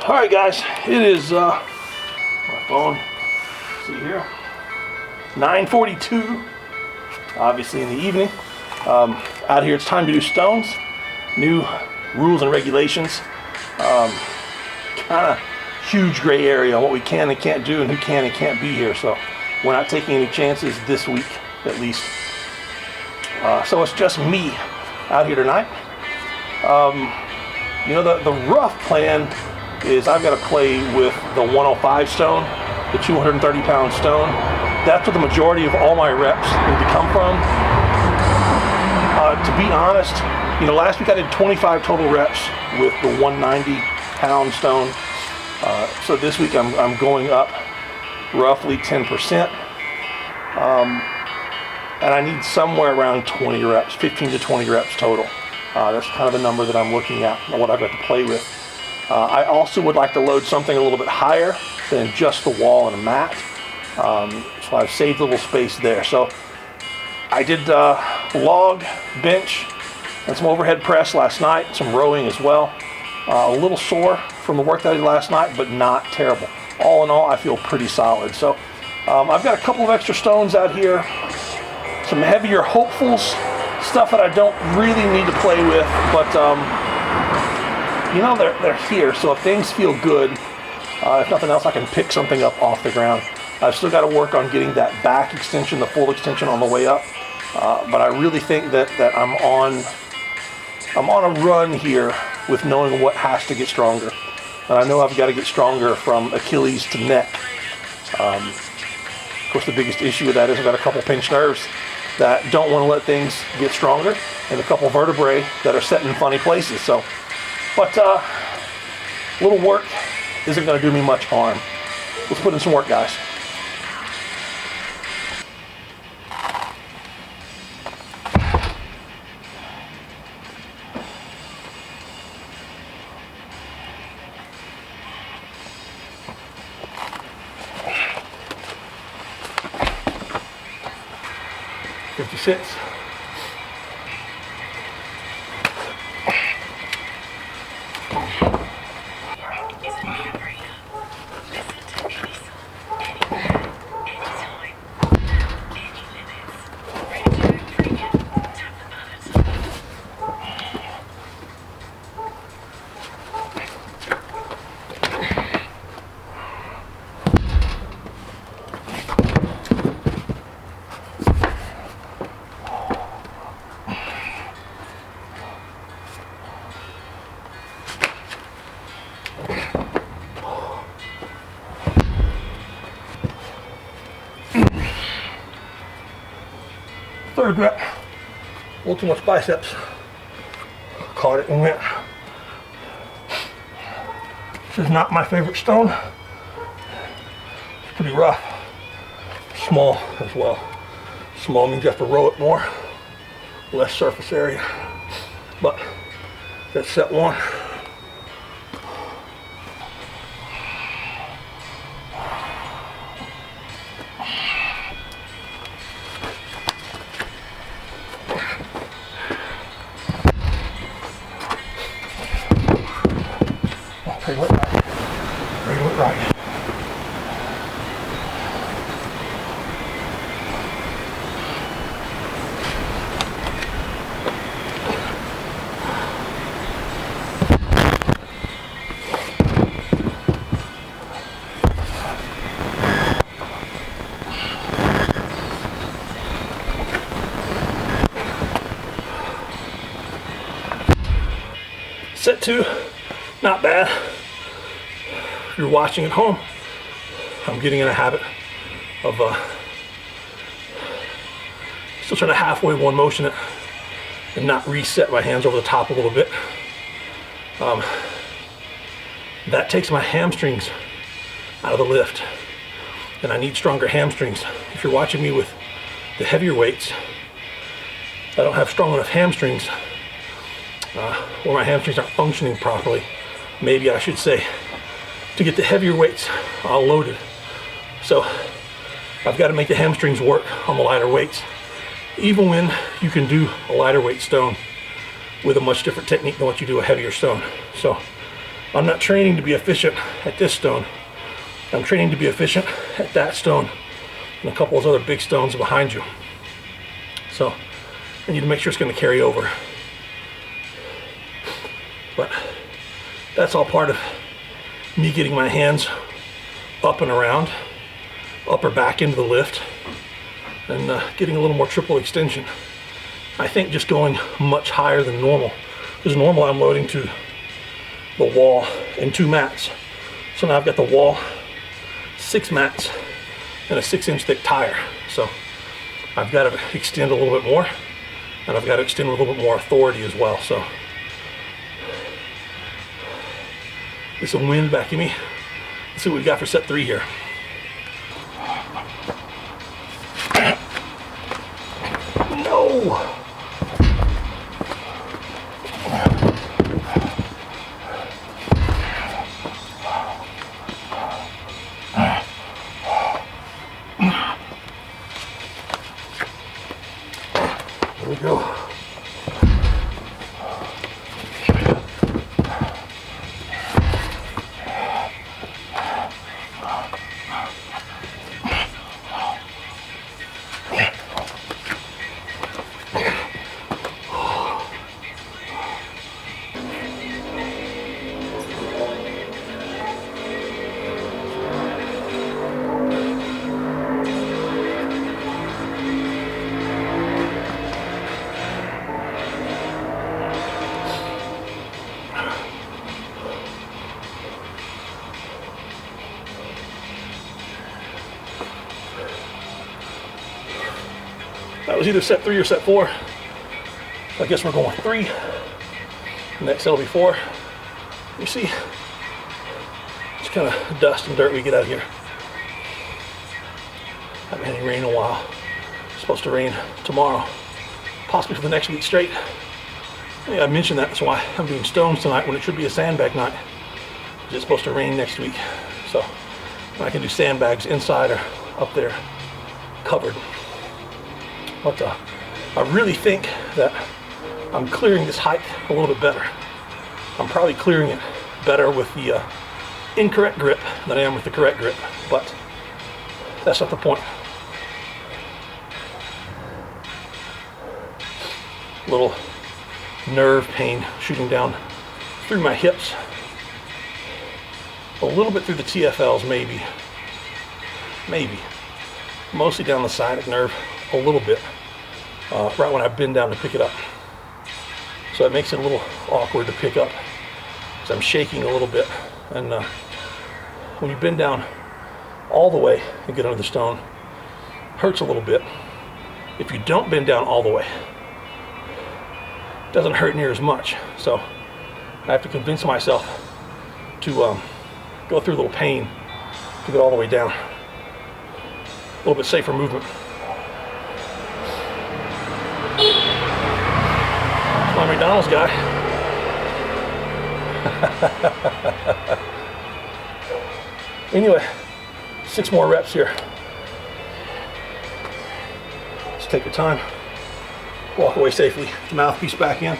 All right, guys, it is my phone. See here, 9:42. Obviously in the evening. Out here, it's time to do stones. New rules and regulations. Kind of huge gray area on what we can and can't do and who can and can't be here. So we're not taking any chances this week, at least. So it's just me out here tonight. You know, the rough plan is I've got to play with the 105 stone, the 230-pound stone. That's what the majority of all my reps need to come from. To be honest, you know, last week I did 25 total reps with the 190-pound stone. So this week I'm going up roughly 10%. And I need somewhere around 20 reps, 15 to 20 reps total. That's kind of the number that I'm looking at, what I've got to play with. I also would like to load something a little bit higher than just the wall and a mat. So I've saved a little space there. So I did log, bench, and some overhead press last night, some rowing as well. A little sore from the work that I did last night, but not terrible. All in all, I feel pretty solid. So I've got a couple of extra stones out here, some heavier hopefuls, stuff that I don't really need to play with, but you know, they're here. So if things feel good, if nothing else, I can pick something up off the ground. I've still got to work on getting that back extension, the full extension on the way up. But I really think that I'm on a run here with knowing what has to get stronger. And I know I've got to get stronger from Achilles to neck. Of course, the biggest issue with that is I've got a couple pinched nerves that don't want to let things get stronger, and a couple vertebrae that are set in funny places. So, but little work isn't going to do me much harm. Let's put in some work, guys. Sits. Third rep, a little too much biceps. Caught it and went. This is not my favorite stone. It's pretty rough. Small as well. Small means you have to row it more, less surface area. But that's set one. Right. Set two, not bad. If you're watching at home, I'm getting in a habit of still trying to halfway one motion it and not reset my hands over the top a little bit. That takes my hamstrings out of the lift, and I need stronger hamstrings. If you're watching me with the heavier weights, I don't have strong enough hamstrings, or my hamstrings aren't functioning properly, maybe I should say, to get the heavier weights loaded. So I've got to make the hamstrings work on the lighter weights, even when you can do a lighter weight stone with a much different technique than what you do a heavier stone. So I'm not training to be efficient at this stone. I'm training to be efficient at that stone and a couple of those other big stones behind you. So I need to make sure it's going to carry over. But that's all part of me getting my hands up and around, up or back into the lift, and getting a little more triple extension. I think just going much higher than normal, because normal I'm loading to the wall and 2 mats. So now I've got the wall, 6 mats, and a 6-inch thick tire. So I've got to extend a little bit more, and I've got to extend with a little bit more authority as well. So get some wind back in me. Let's see what we got for set 3 here. No! There we go. That was either set 3 or set 4. I guess we're going 3. Next it'll be 4. You see, it's kind of dust and dirt we get out here. Haven't had any rain in a while. It's supposed to rain tomorrow, possibly for the next week straight. Yeah, I mentioned that. That's why I'm doing stones tonight when it should be a sandbag night. It's supposed to rain next week, so I can do sandbags inside or up there covered. But I really think that I'm clearing this height a little bit better. I'm probably clearing it better with the incorrect grip than I am with the correct grip, but that's not the point. Little nerve pain shooting down through my hips, a little bit through the TFLs, maybe, mostly down the sciatic nerve a little bit, right when I bend down to pick it up. So it makes it a little awkward to pick up because I'm shaking a little bit. And when you bend down all the way and get under the stone, it hurts a little bit. If you don't bend down all the way, it doesn't hurt near as much. So I have to convince myself to go through a little pain to get all the way down. A little bit safer movement. My McDonald's guy. Anyway, 6 more reps here. Just take your time. Walk away safely. Get the mouthpiece back in.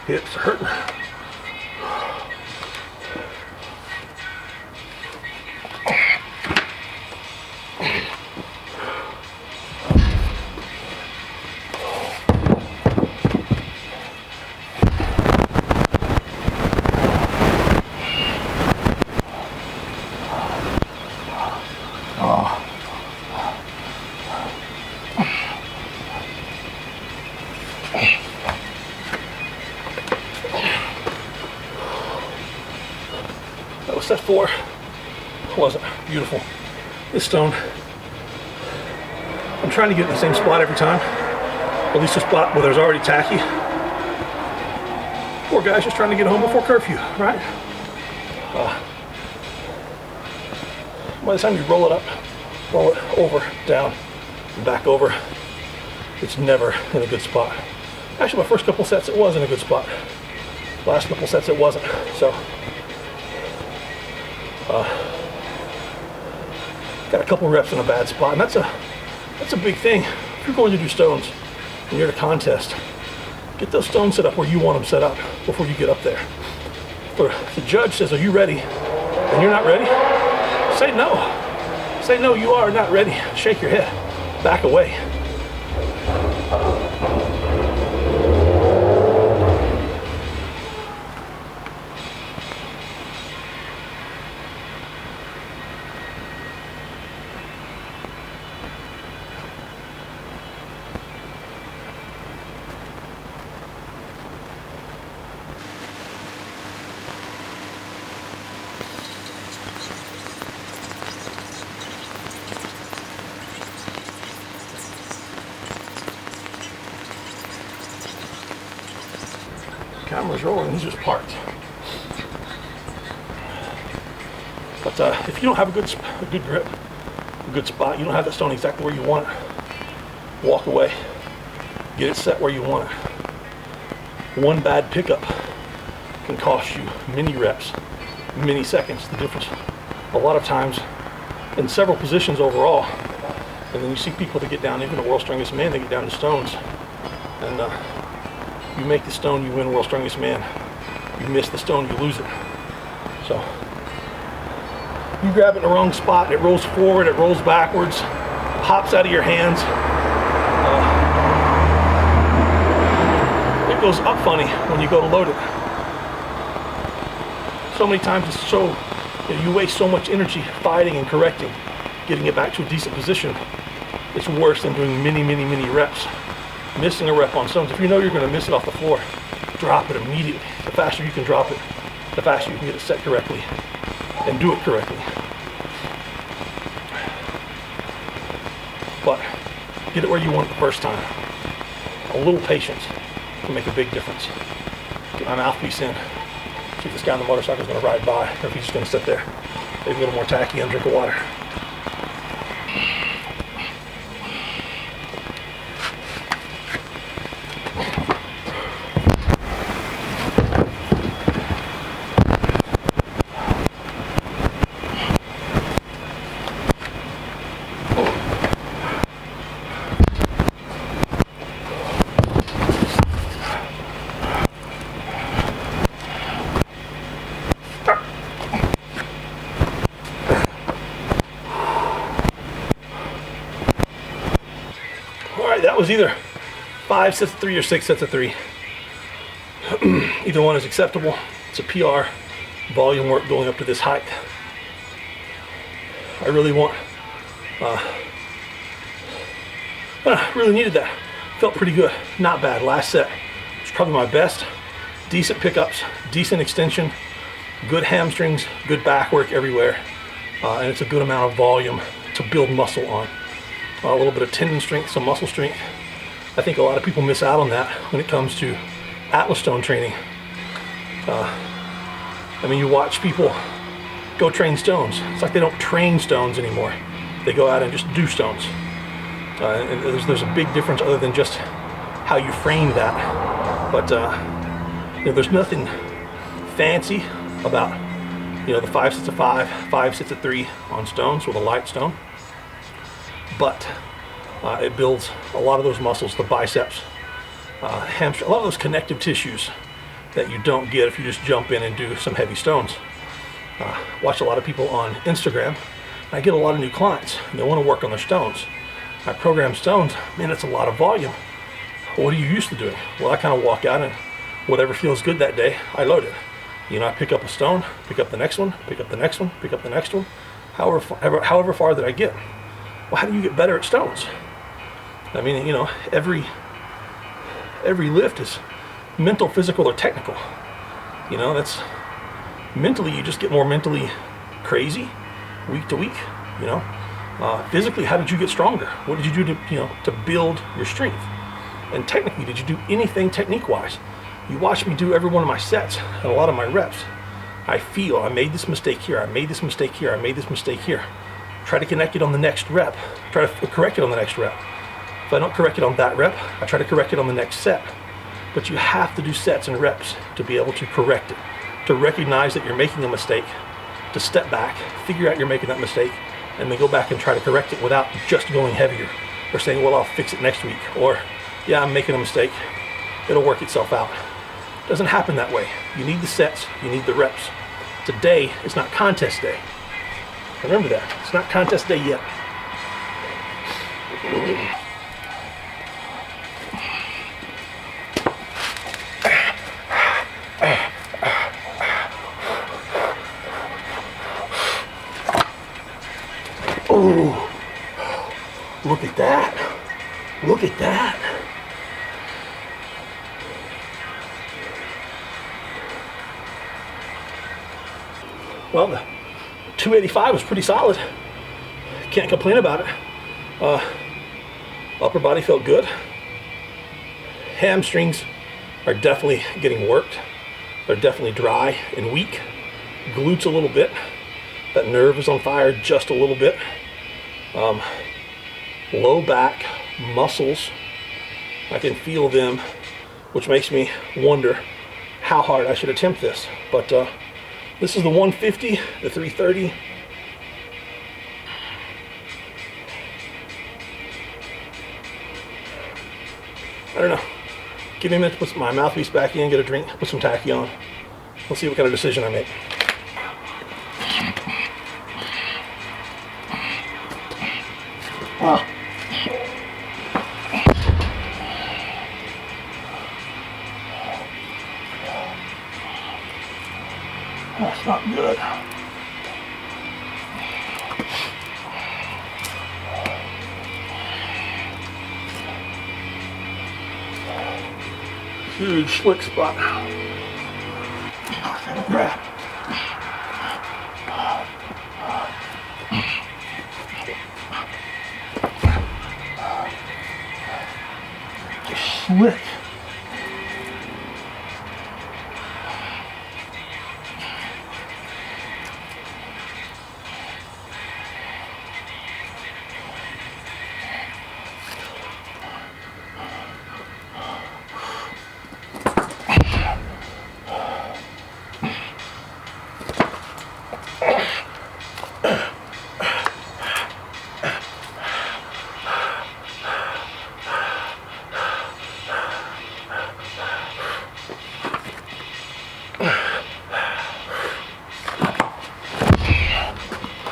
Hips are hurting. That was set 4. Wasn't beautiful. This stone, I'm trying to get in the same spot every time. At least a spot where there's already tacky. Poor guy's just trying to get home before curfew, right? By the time you roll it up roll it over, down, and back over. It's never in a good spot. Actually, my first couple sets, it was in a good spot. Last couple sets, it wasn't. So, got a couple reps in a bad spot, and that's a big thing. If you're going to do stones and you're at a contest, get those stones set up where you want them set up before you get up there. If the judge says, "Are you ready?" and you're not ready, say no. Say no, you are not ready. Shake your head. Back away. Camera's rolling, these are parked. But if you don't have a good grip, a good spot, you don't have that stone exactly where you want it, walk away. Get it set where you want it. One bad pickup can cost you many reps, many seconds. The difference a lot of times in several positions overall. And then you see people that get down, even the world's strongest man, they get down to stones. And you make the stone, you win World's Strongest Man. You miss the stone, you lose it. So, you grab it in the wrong spot, it rolls forward, it rolls backwards, hops out of your hands. It goes up funny when you go to load it. So many times it's so, you waste so much energy fighting and correcting, getting it back to a decent position. It's worse than doing many reps. Missing a rep on stones. If you know you're going to miss it off the floor, drop it immediately. The faster you can drop it, the faster you can get it set correctly and do it correctly. But get it where you want it the first time. A little patience can make a big difference. Get my mouthpiece in. See if this guy on the motorcycle is going to ride by, or if he's just going to sit there. Maybe a little more tacky and drink of water. That was either 5 sets of 3 or 6 sets of 3. Either one is acceptable. It's a PR volume work going up to this height. I really really needed that. Felt pretty good, not bad. Last set was probably my best. Decent pickups, decent extension, good hamstrings, good back work everywhere, and it's a good amount of volume to build muscle on. A little bit of tendon strength, some muscle strength. I think a lot of people miss out on that when it comes to Atlas stone training. I mean, you watch people go train stones. It's like they don't train stones anymore. They go out and just do stones. And there's a big difference other than just how you frame that. But there's nothing fancy about the 5 sets of 5, 5 sets of 3 on stones with a light stone. But it builds a lot of those muscles, the biceps, hamstring, a lot of those connective tissues that you don't get if you just jump in and do some heavy stones. Watch a lot of people on Instagram. I get a lot of new clients, and they want to work on their stones. I program stones, man, it's a lot of volume. What are you used to doing? Well, I kind of walk out and whatever feels good that day, I load it. I pick up a stone, pick up the next one, pick up the next one, pick up the next one, however far that I get. Well, how do you get better at stones? I mean, every lift is mental, physical, or technical. That's mentally, you just get more mentally crazy week to week. Physically, how did you get stronger? What did you do to build your strength? And technically, did you do anything technique-wise? You watch me do every one of my sets and a lot of my reps. I feel I made this mistake here, I made this mistake here, I made this mistake here. try to connect it on the next rep, try to correct it on the next rep. If I don't correct it on that rep, I try to correct it on the next set. But you have to do sets and reps to be able to correct it, to recognize that you're making a mistake, to step back, figure out you're making that mistake, and then go back and try to correct it without just going heavier or saying, well, I'll fix it next week, or yeah, I'm making a mistake, it'll work itself out. It doesn't happen that way. You need the sets, you need the reps. Today is not contest day. Remember that, it's not contest day yet. Oh, look at that. Look at that. Well, the 285 was pretty solid. Can't complain about it. Upper body felt good. Hamstrings are definitely getting worked. They're definitely dry and weak. Glutes a little bit. That nerve is on fire just a little bit. Low back muscles, I can feel them, which makes me wonder how hard I should attempt this. But this is the 150, the 330. I don't know. Give me a minute to put my mouthpiece back in, get a drink, put some tacky on. We'll see what kind of decision I make. Wow. That's not good. Huge slick spot. Grab. Just slick.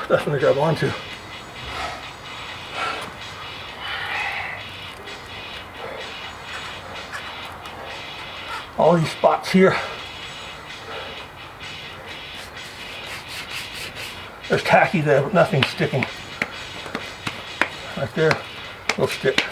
Nothing to grab onto. All these spots here, there's tacky there, but nothing's sticking. Right there, will stick.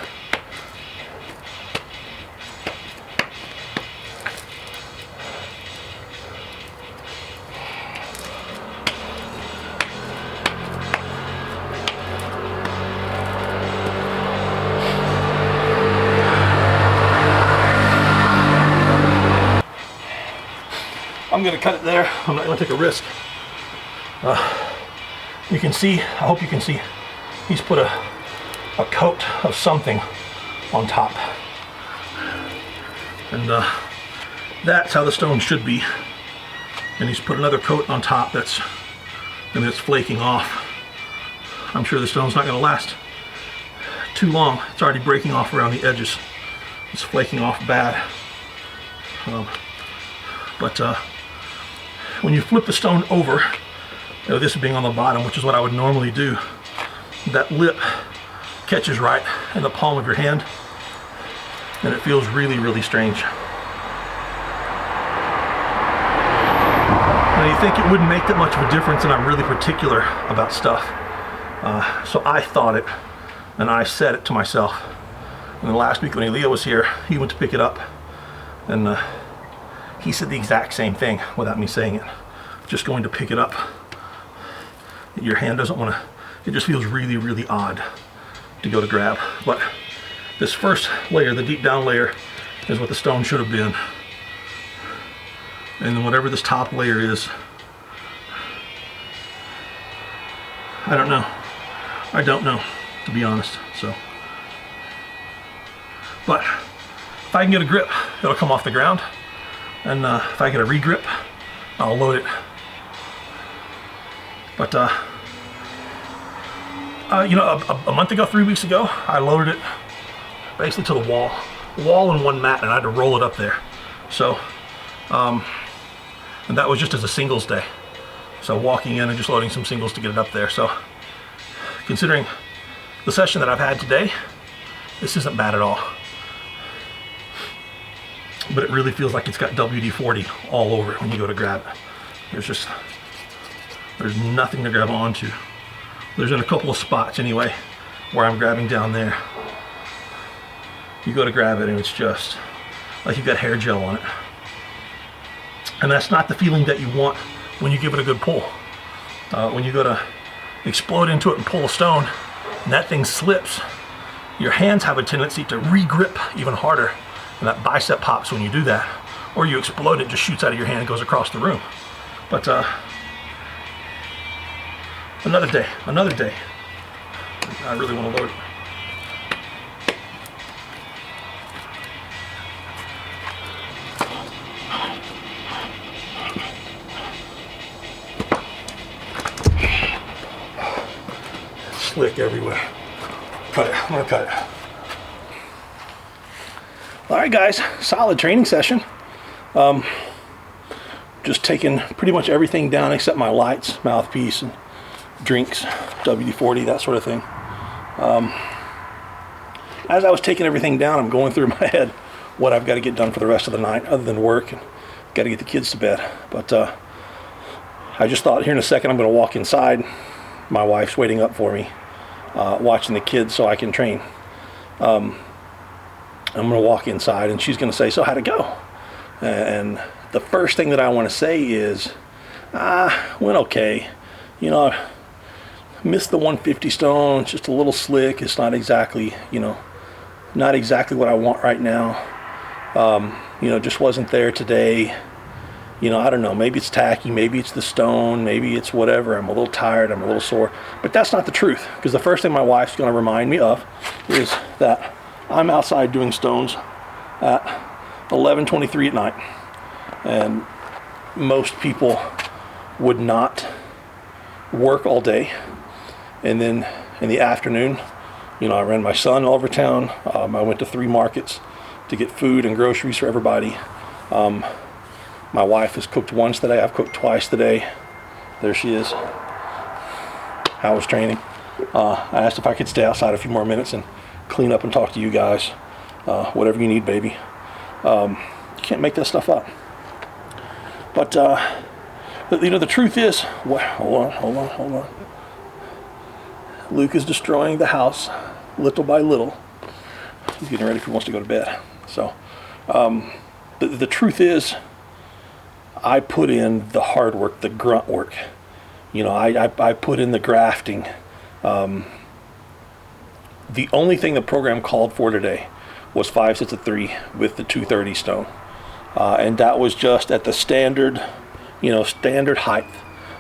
I'm gonna cut it there. I'm not gonna take a risk. You can see, I hope you can see, he's put a coat of something on top. And that's how the stone should be. And he's put another coat on top that's flaking off. I'm sure the stone's not gonna last too long. It's already breaking off around the edges. It's flaking off bad. When you flip the stone over, you know, this being on the bottom, which is what I would normally do, that lip catches right in the palm of your hand, and it feels really, really strange. Now you think it wouldn't make that much of a difference, and I'm really particular about stuff. So I thought it, and I said it to myself. And then last week when Elia was here, he went to pick it up, and he said the exact same thing without me saying it. Just going to pick it up. Your hand doesn't want to, it just feels really, really odd to go to grab. But this first layer, the deep down layer, is what the stone should have been. And then whatever this top layer is, I don't know. I don't know, to be honest. So, but if I can get a grip, it'll come off the ground. And if I get a regrip, I'll load it. But you know, a month ago, 3 weeks ago, I loaded it basically to the wall and one mat, and I had to roll it up there. So, and that was just as a singles day. So walking in and just loading some singles to get it up there. So considering the session that I've had today, this isn't bad at all. But it really feels like it's got WD-40 all over it when you go to grab it. There's nothing to grab onto. There's in a couple of spots anyway where I'm grabbing down there. You go to grab it and it's just like you've got hair gel on it. And that's not the feeling that you want when you give it a good pull. When you go to explode into it and pull a stone and that thing slips, your hands have a tendency to re-grip even harder, and that bicep pops when you do that. Or you explode, it just shoots out of your hand and goes across the room. But another day. I really want to load it. Slick everywhere. Cut it. I'm gonna cut it. All right, guys. Solid training session. Just taking pretty much everything down except my lights, mouthpiece, and drinks, WD-40, that sort of thing. As I was taking everything down, I'm going through in my head what I've got to get done for the rest of the night, other than work, and got to get the kids to bed. But I just thought here in a second I'm going to walk inside. My wife's waiting up for me, watching the kids so I can train. I'm going to walk inside and she's going to say, "So how'd it go?" And the first thing that I want to say is, went okay. You know, I missed the 150 stone. It's just a little slick. It's not exactly, you know, not exactly what I want right now. You know, just wasn't there today. You know, I don't know, maybe it's tacky, maybe it's the stone, maybe it's whatever. I'm a little tired, I'm a little sore. But that's not the truth, because the first thing my wife's going to remind me of is that I'm outside doing stones at 11:23 at night. And most people would not work all day. And then in the afternoon, you know, I ran my son all over town. I went to 3 markets to get food and groceries for everybody. My wife has cooked once today. I've cooked twice today. There she is. How was training? I asked if I could stay outside a few more minutes and clean up and talk to you guys. Whatever you need, baby. You can't make that stuff up. But, you know, the truth is, hold on. Luke is destroying the house little by little. He's getting ready if he wants to go to bed. So, the truth is, I put in the hard work, the grunt work. You know, I put in the grafting. The only thing the program called for today was 5 sets of 3 with the 230 stone. And that was just at the standard, you know, standard height.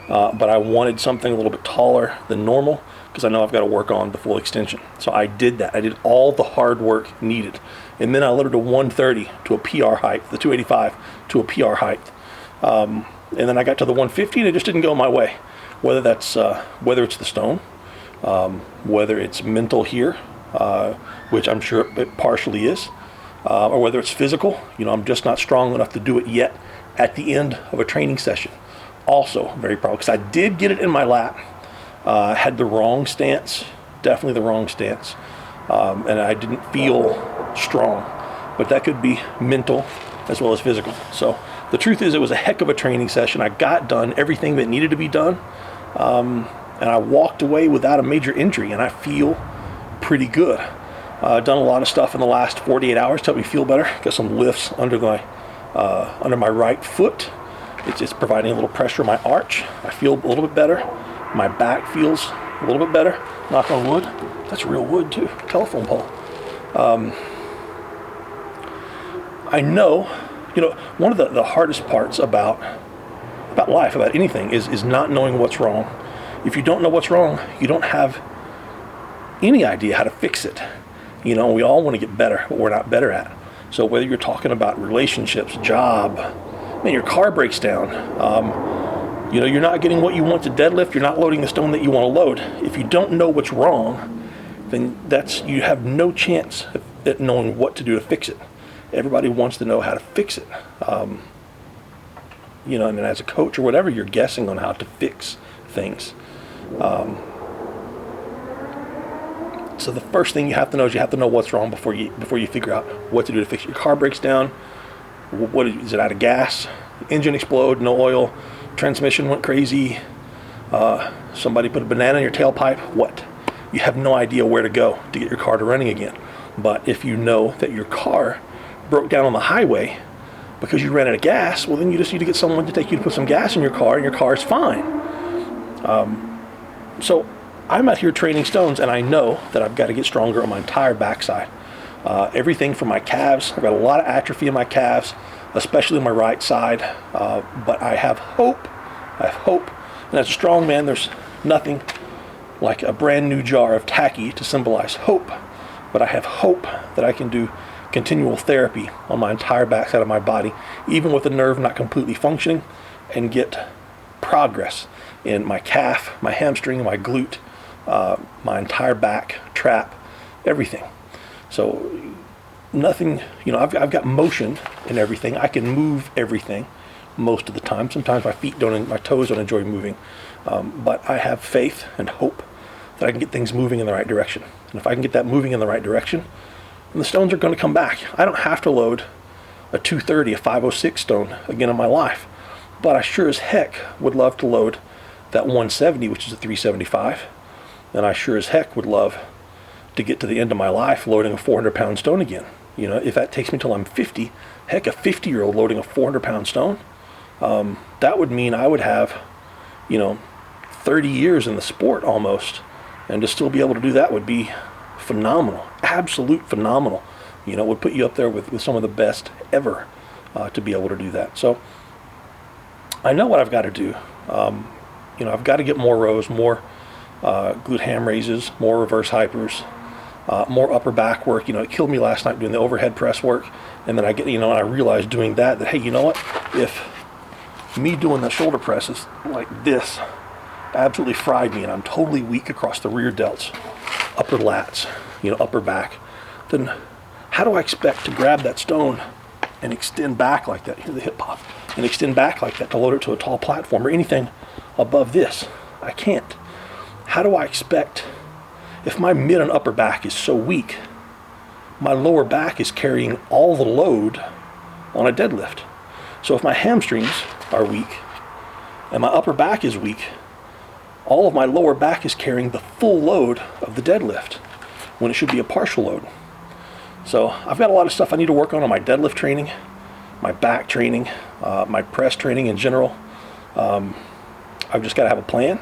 But I wanted something a little bit taller than normal because I know I've got to work on the full extension. So I did that. I did all the hard work needed. And then I loaded a 130 to a PR height, the 285 to a PR height. And then I got to the 150 and it just didn't go my way. Whether it's the stone, whether it's mental here, which I'm sure it partially is, or whether it's physical. You know, I'm just not strong enough to do it yet at the end of a training session. Also very probably because I did get it in my lap, had the wrong stance, definitely the wrong stance, and I didn't feel strong, but that could be mental as well as physical. So the truth is, it was a heck of a training session. I got done everything that needed to be done, and I walked away without a major injury, and I feel pretty good. I've done a lot of stuff in the last 48 hours to help me feel better. Got some lifts under my right foot. It's providing a little pressure in my arch. I feel a little bit better. My back feels a little bit better. Knock on wood. That's real wood too. Telephone pole. I know, you know, one of the hardest parts about life, about anything, is not knowing what's wrong. If you don't know what's wrong, you don't have any idea how to fix it. You know, we all want to get better, but we're not better at it. So whether you're talking about relationships, job, man, your car breaks down. You know, you're not getting what you want to deadlift. You're not loading the stone that you want to load. If you don't know what's wrong, then you have no chance at knowing what to do to fix it. Everybody wants to know how to fix it. You know, and as a coach or whatever, you're guessing on how to fix things. So the first thing you have to know is you have to know what's wrong before you figure out what to do to fix it. Your car breaks down. What is it, out of gas? Engine explode, no oil, transmission went crazy, somebody put a banana in your tailpipe. What? You have no idea where to go to get your car to running again. But if you know that your car broke down on the highway because you ran out of gas, well, then you just need to get someone to take you to put some gas in your car, and your car is fine. So I'm out here training stones, and I know that I've got to get stronger on my entire backside. Everything from my calves. I've got a lot of atrophy in my calves, especially on my right side. But I have hope. I have hope. And as a strong man, there's nothing like a brand new jar of tacky to symbolize hope. But I have hope that I can do continual therapy on my entire backside of my body, even with the nerve not completely functioning, and get progress in my calf, my hamstring, my glute, my entire back, trap, everything. So nothing, you know, I've got motion in everything. I can move everything most of the time. Sometimes my toes don't enjoy moving. But I have faith and hope that I can get things moving in the right direction. And if I can get that moving in the right direction, then the stones are going to come back. I don't have to load a 230, a 506 stone again in my life. But I sure as heck would love to load that 170, which is a 375. And I sure as heck would love to get to the end of my life loading a 400-pound stone again. You know, if that takes me till I'm 50, heck, a 50-year-old loading a 400-pound stone, that would mean I would have, you know, 30 years in the sport almost, and to still be able to do that would be phenomenal, absolute phenomenal. You know, it would put you up there with some of the best ever to be able to do that. So I know what I've got to do. You know, I've got to get more rows, more glute ham raises, more reverse hypers, more upper back work. You know, it killed me last night doing the overhead press work, and then and I realized doing that hey, you know what? If me doing the shoulder presses like this absolutely fried me, and I'm totally weak across the rear delts, upper lats, you know, upper back, then how do I expect to grab that stone and extend back like that? Here's the hip pop, and extend back like that to load it to a tall platform or anything above this. I can't. How do I expect, if my mid and upper back is so weak, my lower back is carrying all the load on a deadlift? So if my hamstrings are weak and my upper back is weak, all of my lower back is carrying the full load of the deadlift when it should be a partial load. So I've got a lot of stuff I need to work on my deadlift training, my back training, my press training in general. I've just got to have a plan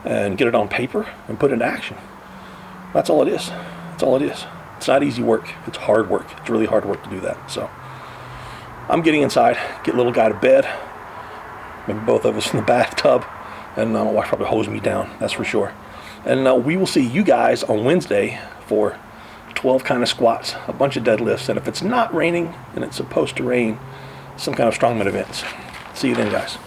and get it on paper and put it into action. That's all it is. That's all it is. It's not easy work. It's hard work. It's really hard work to do that. So I'm getting inside, get little guy to bed, maybe both of us in the bathtub, and my wife probably hose me down, that's for sure. And we will see you guys on Wednesday for 12 kind of squats, a bunch of deadlifts, and if it's not raining, and it's supposed to rain, some kind of strongman events. See you then, guys.